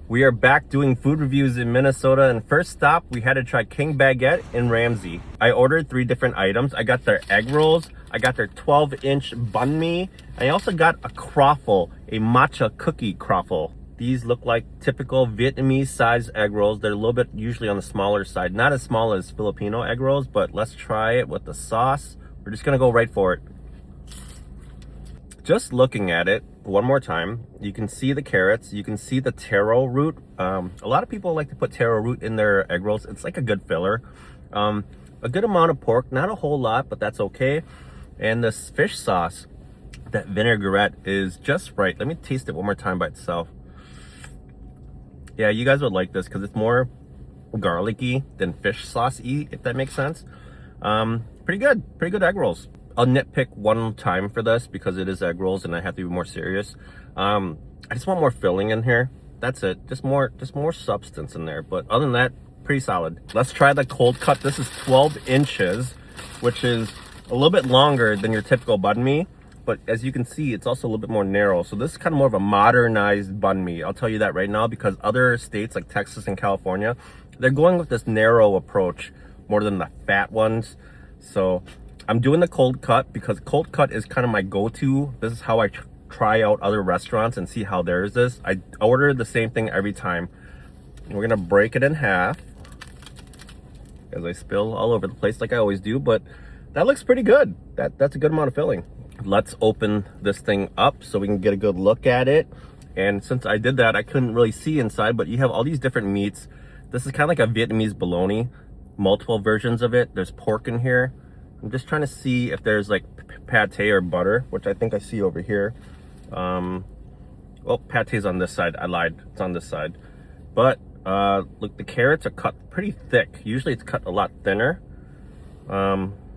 We are back doing food reviews in Minnesota, and first stop, we had to try King Baguette in Ramsey. I ordered 3 different items. I got their egg rolls, I got their 12-inch banh mi, and I also got a cruffle, a matcha cookie cruffle. These look like typical Vietnamese size egg rolls. They're a little bit usually on the smaller side. Not as small as Filipino egg rolls, but let's try it with the sauce. We're just gonna go right for it. Just looking at it one more time, you can see the carrots, you can see the taro root. A lot of people like to put taro root in their egg rolls. It's like a good filler. A good amount of pork, not a whole lot, but that's okay. And this fish sauce, that vinaigrette is just right. Let me taste it one more time by itself. Yeah, you guys would like this because it's more garlicky than fish sauce-y, if that makes sense. Pretty good egg rolls. I'll nitpick one time for this because it is egg rolls and I have to be more serious. I just want more filling in here. That's it. Just more substance in there. But other than that, pretty solid. Let's try the cold cut. This is 12 inches, which is a little bit longer than your typical banh mi. But as you can see, it's also a little bit more narrow. So this is kind of more of a modernized banh mi. I'll tell you that right now because other states like Texas and California, they're going with this narrow approach more than the fat ones. So I'm doing the cold cut because cold cut is kind of my go-to. This is how I try out other restaurants and see how theirs is. I order the same thing every time. We're gonna break it in half as I spill all over the place like I always do, but that looks pretty good. That's a good amount of filling. Let's open this thing up so we can get a good look at it. And since I did that, I couldn't really see inside, but you have all these different meats. This is kind of like a Vietnamese bologna, multiple versions of it. There's pork in here. I'm just trying to see if there's like pate or butter, which I think I see over here. Oh, pate's on this side. I lied. It's on this side. But look, the carrots are cut pretty thick. Usually it's cut a lot thinner.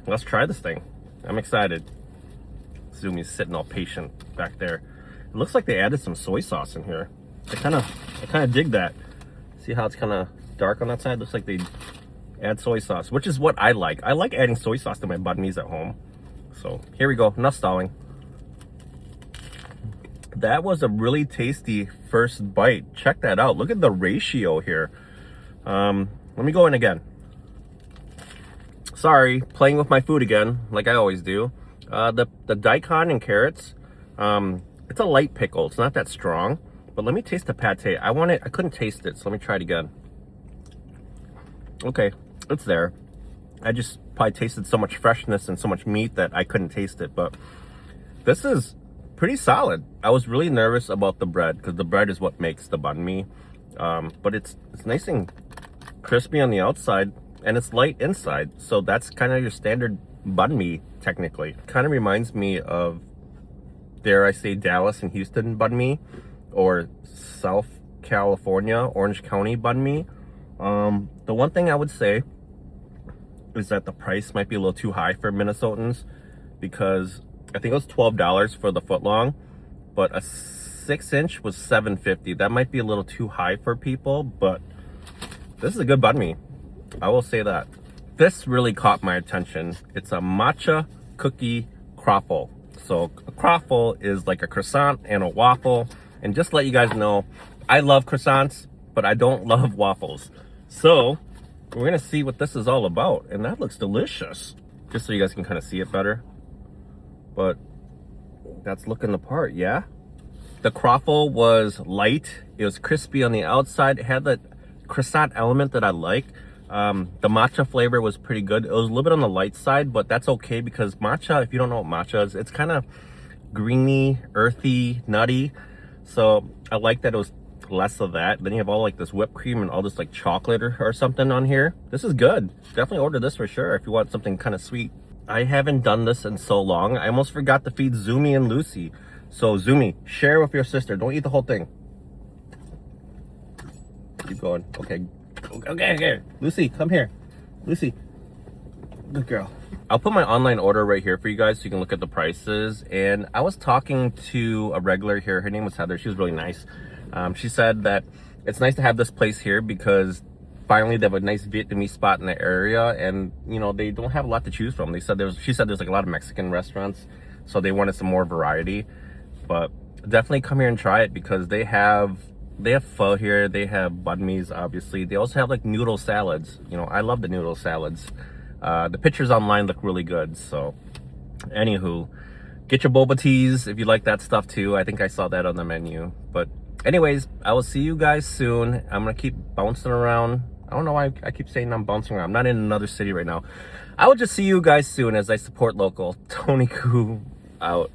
Let's try this thing. I'm excited. Zumi's sitting all patient back there. It looks like they added some soy sauce in here. I kind of dig that. See how it's kind of dark on that side? Looks like they add soy sauce, which is what I like. I like adding soy sauce to my banh mi's at home. So here we go, enough stalling. That was a really tasty first bite. Check that out. Look at the ratio here. Let me go in again. Sorry, playing with my food again, like I always do. The daikon and carrots, it's a light pickle. It's not that strong, but let me taste the pate. I couldn't taste it, so let me try it again. Okay, it's there. I just probably tasted so much freshness and so much meat that I couldn't taste it, but this is pretty solid. I was really nervous about the bread because the bread is what makes the banh mi, but it's nice and crispy on the outside and it's light inside, so that's kind of your standard banh mi technically. Kind of reminds me of, dare I say, Dallas and Houston banh mi, or South California, Orange County banh mi. The one thing I would say is that the price might be a little too high for Minnesotans because I think it was $12 for the foot long, but a 6-inch was $7.50. That might be a little too high for people, but this is a good banh mi. I will say that. This really caught my attention. It's a matcha cookie cruffle. So a cruffle is like a croissant and a waffle. And just to let you guys know, I love croissants, but I don't love waffles. So we're gonna see what this is all about. And that looks delicious. Just so you guys can kind of see it better. But that's looking the part, yeah? The cruffle was light. It was crispy on the outside. It had that croissant element that I like. The matcha flavor was pretty good. It was a little bit on the light side, but that's okay because matcha, if you don't know what matcha is, it's kind of greeny, earthy, nutty. So I like that it was less of that. Then you have all like this whipped cream and all this like chocolate or something on here. This is good. Definitely order this for sure if you want something kind of sweet. I haven't done this in so long. I almost forgot to feed Zumi and Lucy. So Zumi, share with your sister. Don't eat the whole thing. Keep going. Okay. Lucy, come here. Lucy. Good girl. I'll put my online order right here for you guys so you can look at the prices. And I was talking to a regular here. Her name was Heather. She was really nice. She said that it's nice to have this place here because finally they have a nice Vietnamese spot in the area, and you know, they don't have a lot to choose from. She said there's like a lot of Mexican restaurants, so they wanted some more variety. But definitely come here and try it because they have They have pho here. They have banh mi's, obviously. They also have like noodle salads. You know, I love the noodle salads. The pictures online look really good. So, anywho, get your boba teas if you like that stuff too. I think I saw that on the menu. But anyways, I will see you guys soon. I'm gonna keep bouncing around. I don't know why I keep saying I'm bouncing around. I'm not in another city right now. I will just see you guys soon as I support local. Tony Koo out.